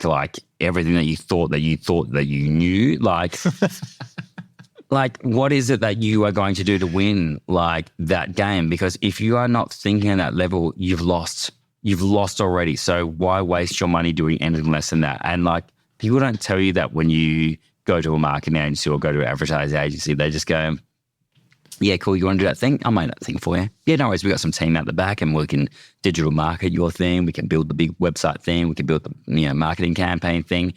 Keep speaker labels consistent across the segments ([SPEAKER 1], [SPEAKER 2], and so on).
[SPEAKER 1] like everything that you thought that you knew. Like, like what is it that you are going to do to win like that game? Because if you are not thinking at that level, you've lost already. So why waste your money doing anything less than that? And like people don't tell you that when you go to a marketing agency or go to an advertising agency. They just go, yeah, cool, you want to do that thing? I'll make that thing for you. Yeah, no worries. We got some team out the back and we can digital market your thing. We can build the big website thing. We can build the marketing campaign thing.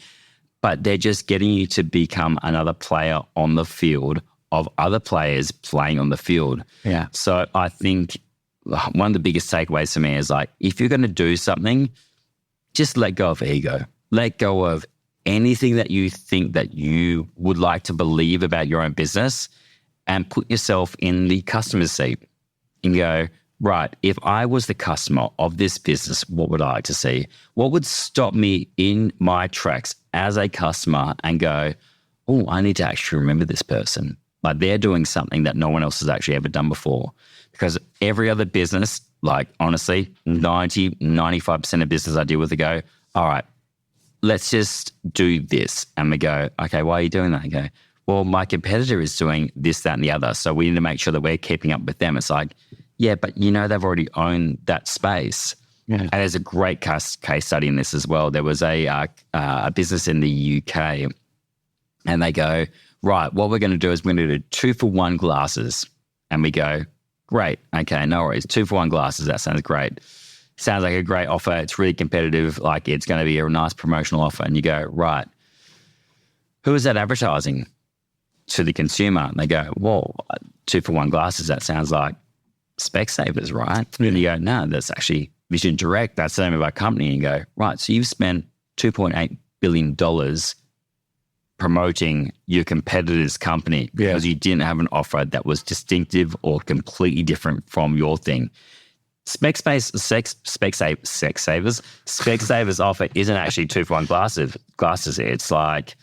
[SPEAKER 1] But they're just getting you to become another player on the field of other players playing on the field.
[SPEAKER 2] Yeah.
[SPEAKER 1] So I think one of the biggest takeaways for me is like, if you're going to do something, just let go of ego. Let go of anything that you think that you would like to believe about your own business and put yourself in the customer's seat and go, right, if I was the customer of this business, what would I like to see? What would stop me in my tracks as a customer and go, oh, I need to actually remember this person. Like they're doing something that no one else has actually ever done before. Because every other business, like honestly, 95% of business I deal with, they go, all right, let's just do this. And we go, okay, why are you doing that? I go, well, my competitor is doing this, that, and the other. So we need to make sure that we're keeping up with them. It's like, yeah, but they've already owned that space. Yeah. And there's a great case study in this as well. There was a business in the UK and they go, right, what we're going to do is we're going to do 2-for-1 glasses. And we go, great. Okay, no worries. 2-for-1 glasses. That sounds great. Sounds like a great offer. It's really competitive. Like it's going to be a nice promotional offer. And you go, right, who is that advertising to the consumer? And they go, well, 2-for-1 glasses. That sounds like Specsavers, right? Yeah. And you go, no, that's actually Vision Direct. That's the name of our company. And you go, right, so you've spent $2.8 billion promoting your competitor's company because you didn't have an offer that was distinctive or completely different from your thing. Specsavers offer isn't actually 2-for-1 glasses. It's like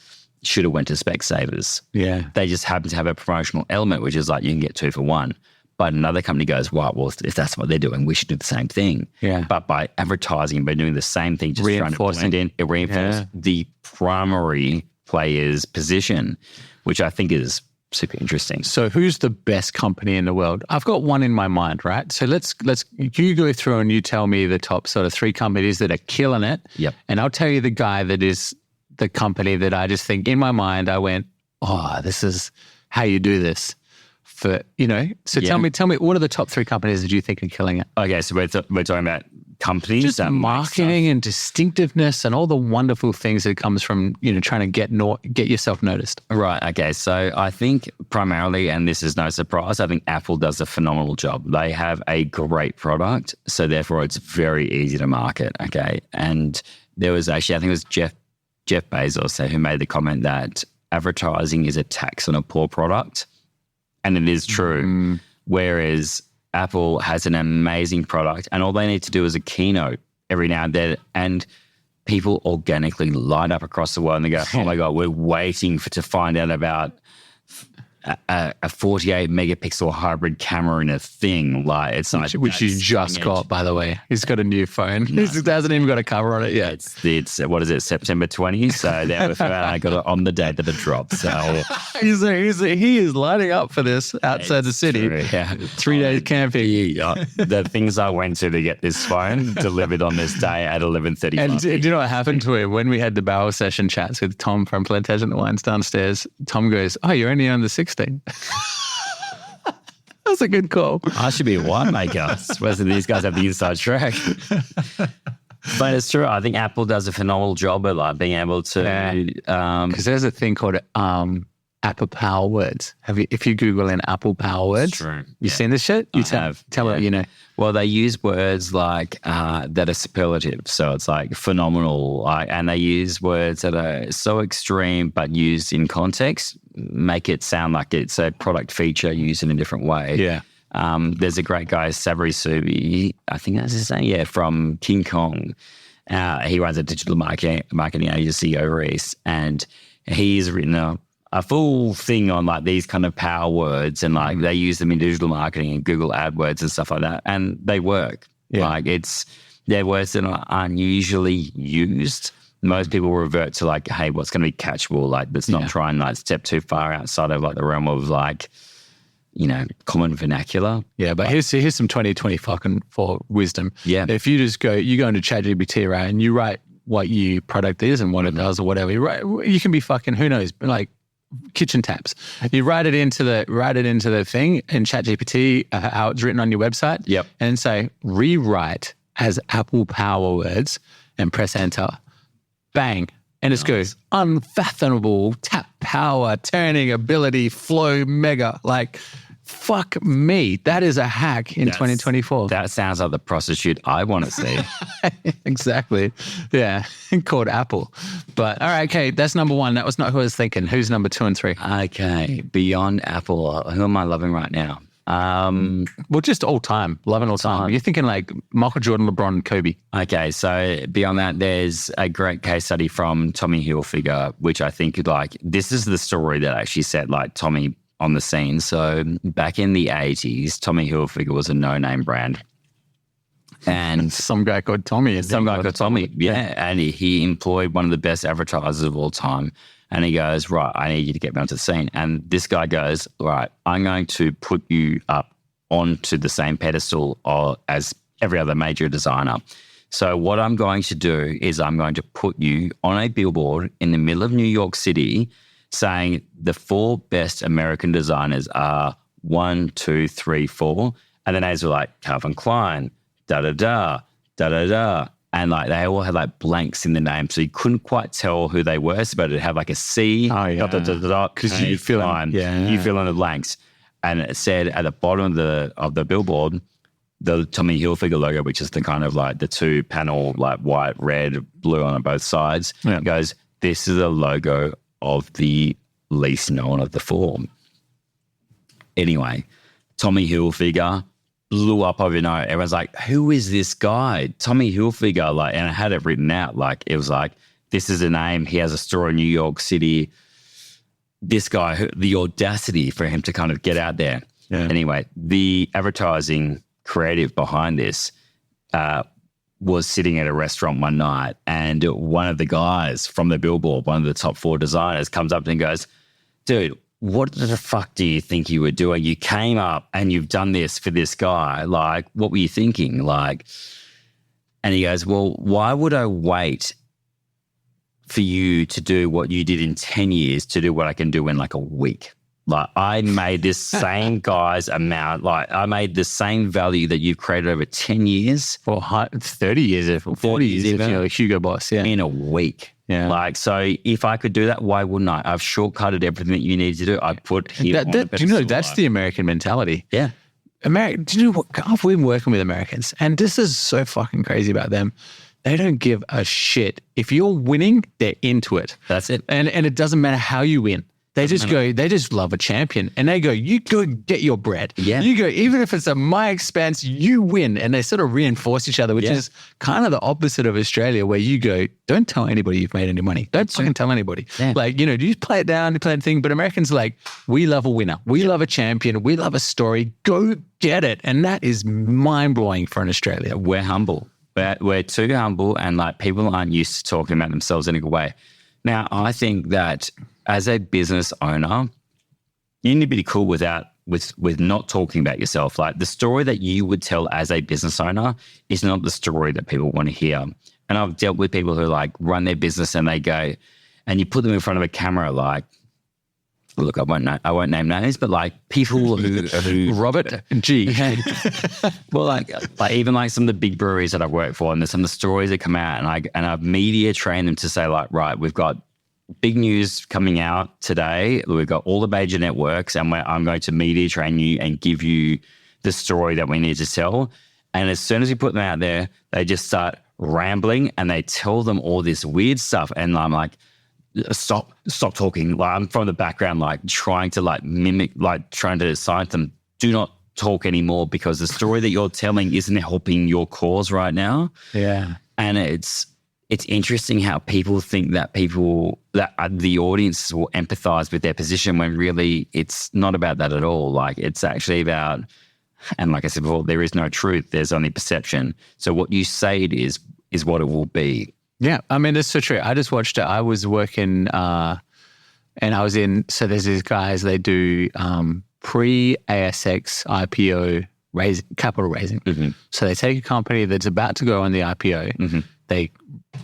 [SPEAKER 1] should have went to Specsavers.
[SPEAKER 2] Yeah.
[SPEAKER 1] They just happen to have a promotional element, which is like you can get 2-for-1. But another company goes, well, if that's what they're doing, we should do the same thing.
[SPEAKER 2] Yeah.
[SPEAKER 1] But by advertising, by doing the same thing, just trying to blend in, it reinforces the primary player's position, which I think is super interesting.
[SPEAKER 2] So who's the best company in the world? I've got one in my mind, right? So let's you go through and you tell me the top sort of 3 companies that are killing it.
[SPEAKER 1] Yep.
[SPEAKER 2] And I'll tell you the guy that is the company that I just think in my mind, I went, oh, this is how you do this. So tell me, what are the top 3 companies that you think are killing it?
[SPEAKER 1] Okay, so we're talking about companies,
[SPEAKER 2] just marketing and distinctiveness and all the wonderful things that comes from trying to get yourself noticed.
[SPEAKER 1] Right. Okay. So I think primarily, and this is no surprise, I think Apple does a phenomenal job. They have a great product, so therefore it's very easy to market. Okay, and there was actually, I think it was Jeff Bezos who made the comment that advertising is a tax on a poor product. And it is true. Whereas Apple has an amazing product and all they need to do is a keynote every now and then and people organically line up across the world and they go, oh my God, we're waiting to find out about a 48 megapixel hybrid camera in a thing. Like it's like
[SPEAKER 2] which you just got, by the way. He's got a new phone. No. He hasn't even got a cover on it yet.
[SPEAKER 1] It's what is it, September 20? So I got it on the day that it dropped. So
[SPEAKER 2] he is lining up for this outside the city.
[SPEAKER 1] True, yeah.
[SPEAKER 2] 3 days camping.
[SPEAKER 1] The things I went to get this phone delivered on this day at 11:35.
[SPEAKER 2] And do you know what happened to him? When we had the barrel session chats with Tom from Plantagenet Wines downstairs, Tom goes, oh, you're only on the 16. That's a good call.
[SPEAKER 1] I should be a winemaker. Whereas these guys have the inside track. But it's true. I think Apple does a phenomenal job at like being able to.
[SPEAKER 2] Because there's a thing called Apple Power Words. If you Google in Apple Power Words,
[SPEAKER 1] true.
[SPEAKER 2] You've seen this shit? You tell me.
[SPEAKER 1] Well, they use words like that are superlative. So it's like phenomenal. And they use words that are so extreme but used in context, make it sound like it's a product feature used in a different way.
[SPEAKER 2] Yeah.
[SPEAKER 1] There's a great guy, Sabri Subi, I think that's his name, from King Kong. He runs a digital marketing agency over East, and he's written a full thing on like these kind of power words, and like they use them in digital marketing and Google AdWords and stuff like that, and they work. Yeah. Like they're words that aren't usually used, Most people revert to like, hey, what's going to be catchable? Like, let's not try and like step too far outside of like the realm of like, common vernacular.
[SPEAKER 2] Yeah, but here's some 2020 fucking for wisdom.
[SPEAKER 1] Yeah.
[SPEAKER 2] If you just go into ChatGPT, right, and you write what your product is and what it does or whatever, you can be fucking, who knows, like kitchen taps. You write it into the thing in ChatGPT, how it's written on your website.
[SPEAKER 1] Yep.
[SPEAKER 2] And say, rewrite as Apple Power words and press enter. Bang. And it goes unfathomable, tap power, turning ability, flow, mega. Like, fuck me. That is a hack in 2024.
[SPEAKER 1] That sounds like the prostitute I want to see.
[SPEAKER 2] Exactly. Yeah. Called Apple. But all right, okay, that's number one. That was not who I was thinking. Who's number 2 and 3?
[SPEAKER 1] Okay. Beyond Apple, who am I loving right now?
[SPEAKER 2] Well, just all time. Loving all time. You're thinking like Michael Jordan, LeBron, Kobe.
[SPEAKER 1] Okay, so beyond that, there's a great case study from Tommy Hilfiger, which I think like this is the story that actually set like Tommy on the scene. So back in the 80s, Tommy Hilfiger was a no-name brand. And
[SPEAKER 2] some guy called Tommy.
[SPEAKER 1] Yeah. And he employed one of the best advertisers of all time. And he goes, right, I need you to get me onto the scene. And this guy goes, right, I'm going to put you up onto the same pedestal as every other major designer. So what I'm going to do is I'm going to put you on a billboard in the middle of New York City saying the 4 best American designers are 1, 2, 3, 4. And the names were like Calvin Klein, da-da-da, da-da-da. And like they all had like blanks in the name, so you couldn't quite tell who they were. So, but it had like a C, because you fill in, you fill in the blanks. And it said at the bottom of the billboard, the Tommy Hilfiger logo, which is the kind of like the 2-panel like white, red, blue on both sides. Yeah. It goes, this is the logo of the least known of the 4. Anyway, Tommy Hilfiger blew up overnight. Everyone's like, who is this guy? Tommy Hilfiger. Like, and I had it written out. Like, it was like, this is a name. He has a store in New York City. This guy, the audacity for him to kind of get out there. Yeah. Anyway, the advertising creative behind this was sitting at a restaurant one night, and one of the guys from the billboard, one of the top 4 designers, comes up and goes, dude, what the fuck do you think you were doing? You came up and you've done this for this guy. Like, what were you thinking? Like, and he goes, well, why would I wait for you to do what you did in 10 years to do what I can do in like a week? Like, I made this same guy's amount. Like, I made the same value that you've created over 10 years.
[SPEAKER 2] For 30 years, or 40 years, if you're a Hugo Boss,
[SPEAKER 1] in a week. Yeah. Like, so if I could do that, why wouldn't I? I've shortcutted everything that you need to do. I put him on the
[SPEAKER 2] do you know, that's the American mentality.
[SPEAKER 1] Yeah.
[SPEAKER 2] Do you know what? I've been working with Americans, and this is so fucking crazy about them. They don't give a shit. If you're winning, they're into it.
[SPEAKER 1] That's it.
[SPEAKER 2] And it doesn't matter how you win. They just love a champion, and they go, you go get your bread.
[SPEAKER 1] Yeah.
[SPEAKER 2] You go, even if it's at my expense, you win. And they sort of reinforce each other, which is kind of the opposite of Australia, where you go, don't tell anybody you've made any money. Don't fucking tell anybody. Yeah. Like, you just play it down, you play the thing. But Americans are like, we love a winner. We love a champion. We love a story. Go get it. And that is mind-blowing for an Australian.
[SPEAKER 1] We're humble. We're too humble, and like people aren't used to talking about themselves in a good way. Now, I think that as a business owner, you need to be cool with not talking about yourself. Like, the story that you would tell as a business owner is not the story that people want to hear. And I've dealt with people who like run their business, and they go, and you put them in front of a camera, like, look, I won't name names, but like people who
[SPEAKER 2] Robert G.
[SPEAKER 1] Well, like even like some of the big breweries that I've worked for, and there's some of the stories that come out, and I've media trained them to say like, right, we've got big news coming out today. We've got all the major networks, and I'm going to media train you and give you the story that we need to tell. And as soon as we put them out there, they just start rambling, and they tell them all this weird stuff, and I'm like, stop talking. Like, I'm from the background, like trying to like mimic, like trying to silence them. Do not talk anymore, because the story that you're telling isn't helping your cause right now.
[SPEAKER 2] Yeah.
[SPEAKER 1] And it's interesting how people think that the audience will empathize with their position, when really it's not about that at all. Like, it's actually about, and like I said before, there is no truth. There's only perception. So what you say it is what it will be.
[SPEAKER 2] Yeah, I mean, it's so true. I just watched it. I was working and I was so there's these guys, they do pre-ASX IPO capital raising.
[SPEAKER 1] Mm-hmm.
[SPEAKER 2] So they take a company that's about to go on the IPO,
[SPEAKER 1] Mm-hmm.
[SPEAKER 2] they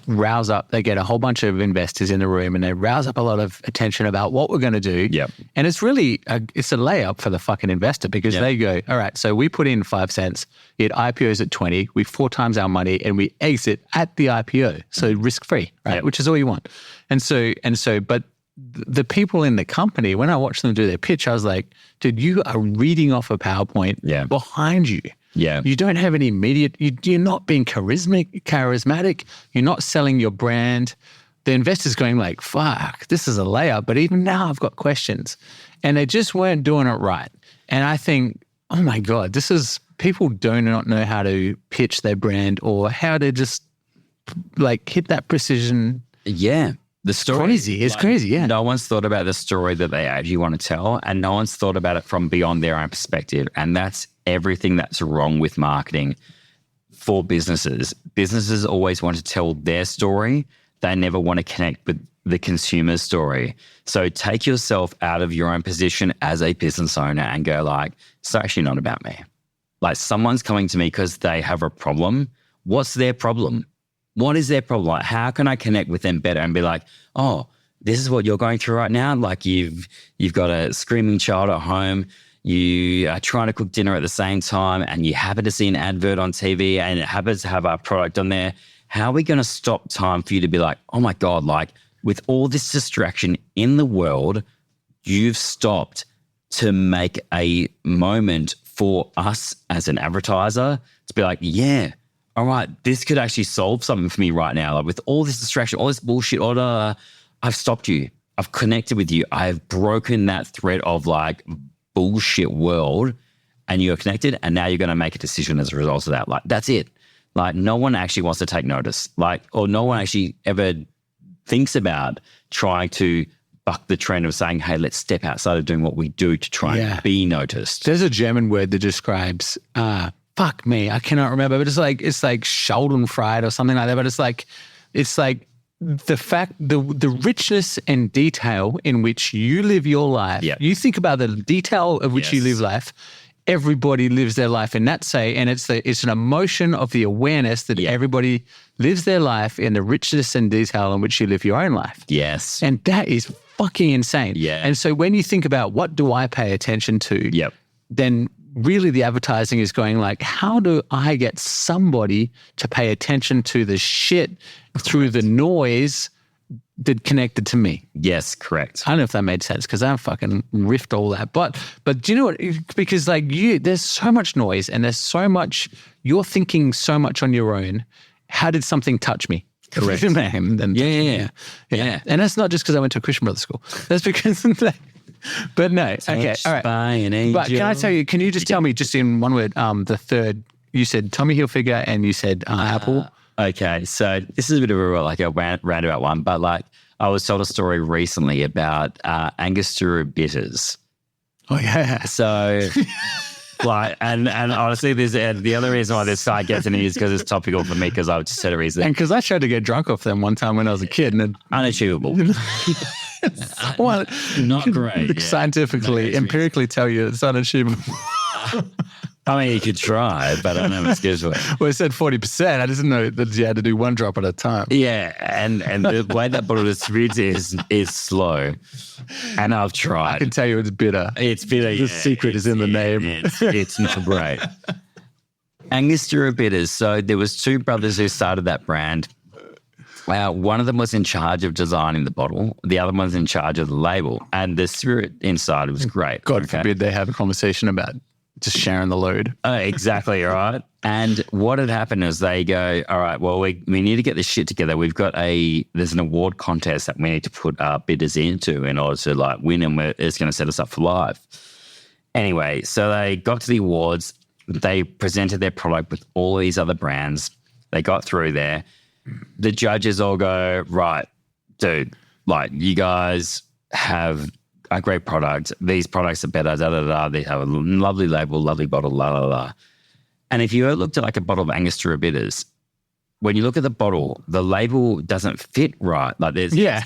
[SPEAKER 2] rouse up, they get a whole bunch of investors in the room and they rouse up a lot of attention about what we're going to do.
[SPEAKER 1] Yep.
[SPEAKER 2] And it's really, it's a layup for the fucking investor because they go, all right, so we put in 5 cents, it IPOs at 20, we 4 times our money and we exit at the IPO. So risk-free, right?
[SPEAKER 1] Yep.
[SPEAKER 2] Which is all you want. And so, but the people in the company, when I watched them do their pitch, I was like, dude, you are reading off a PowerPoint behind you.
[SPEAKER 1] Yeah.
[SPEAKER 2] You don't have any immediate, you're not being charismatic. You're not selling your brand. The investor's going like, fuck, this is a layup. But even now I've got questions. And they just weren't doing it right. And I think, oh my God, people do not know how to pitch their brand or how to just like hit that precision.
[SPEAKER 1] Yeah. The story
[SPEAKER 2] crazy. It's crazy, yeah.
[SPEAKER 1] No one's thought about the story that they actually want to tell, and no one's thought about it from beyond their own perspective. And that's everything that's wrong with marketing for businesses. Businesses always want to tell their story. They never want to connect with the consumer's story. So take yourself out of your own position as a business owner and go like, it's actually not about me. Like someone's coming to me because they have a problem. What's their problem? What is their problem? Like, how can I connect with them better and be like, oh, this is what you're going through right now? Like you've got a screaming child at home. You are trying to cook dinner at the same time and you happen to see an advert on TV and it happens to have our product on there. How are we going to stop time for you to be like, oh my God, like with all this distraction in the world, you've stopped to make a moment for us as an advertiser to be like, yeah, all right, this could actually solve something for me right now. Like with all this distraction, all this bullshit, I've stopped you. I've connected with you. I've broken that thread of like bullshit world and you're connected and now you're going to make a decision as a result of that. Like that's it. Like no one actually wants to take notice. Like, or no one actually ever thinks about trying to buck the trend of saying, hey, let's step outside of doing what we do to try and be noticed.
[SPEAKER 2] There's a German word that describes fuck me, I cannot remember, but it's like Schadenfreude or something like that. But it's like the fact, the richness and detail in which you live your life.
[SPEAKER 1] Yep.
[SPEAKER 2] You think about the detail of which you live life. Everybody lives their life in that and it's an emotion of the awareness that everybody lives their life in the richness and detail in which you live your own life.
[SPEAKER 1] Yes.
[SPEAKER 2] And that is fucking insane.
[SPEAKER 1] Yeah.
[SPEAKER 2] And so when you think about what do I pay attention to, then really the advertising is going like, how do I get somebody to pay attention to the shit through the noise that connected to me?
[SPEAKER 1] Yes, correct.
[SPEAKER 2] I don't know if that made sense because I fucking riffed all that. But do you know what? Because like there's so much noise and there's so much, you're thinking so much on your own. How did something touch me?
[SPEAKER 1] Correct.
[SPEAKER 2] Yeah. And that's not just because I went to a Christian brother school. That's because... But no, okay, all right.
[SPEAKER 1] By an angel.
[SPEAKER 2] But can you just tell me, just in one word, the third, you said Tommy Hilfiger and you said Apple.
[SPEAKER 1] Okay, so this is a bit of a roundabout one, but like I was told a story recently about Angostura bitters.
[SPEAKER 2] Oh yeah.
[SPEAKER 1] So like, and honestly, the other reason why this side gets in is because it's topical for me because I just said a reason.
[SPEAKER 2] And because I tried to get drunk off them one time when I was a kid. And
[SPEAKER 1] unachievable.
[SPEAKER 2] Well,
[SPEAKER 1] not great.
[SPEAKER 2] Scientifically, empirically tell you it's unachievable.
[SPEAKER 1] I mean, you could try, but I don't know if it's good for it.
[SPEAKER 2] Well, it said 40%. I didn't know that you had to do one drop at a time.
[SPEAKER 1] Yeah, and the way that bottle is brewed is slow. And I've tried.
[SPEAKER 2] I can tell you it's bitter.
[SPEAKER 1] It's bitter.
[SPEAKER 2] The secret is in the name.
[SPEAKER 1] It's not great. Angostura bitters. So there was 2 brothers who started that brand. One of them was in charge of designing the bottle. The other one's in charge of the label. And the spirit inside was great.
[SPEAKER 2] God forbid they have a conversation about just sharing the load.
[SPEAKER 1] Exactly, right. And what had happened is they go, all right, well, we need to get this shit together. There's an award contest that we need to put our bidders into in order to like win, and it's going to set us up for life. Anyway, so they got to the awards. They presented their product with all these other brands. They got through there. The judges all go, right, dude, like you guys have a great product. These products are better, da-da-da. They have a lovely label, lovely bottle, la-la-la. And if you looked at like a bottle of Angostura bitters, when you look at the bottle, the label doesn't fit right. Like there's
[SPEAKER 2] Yeah.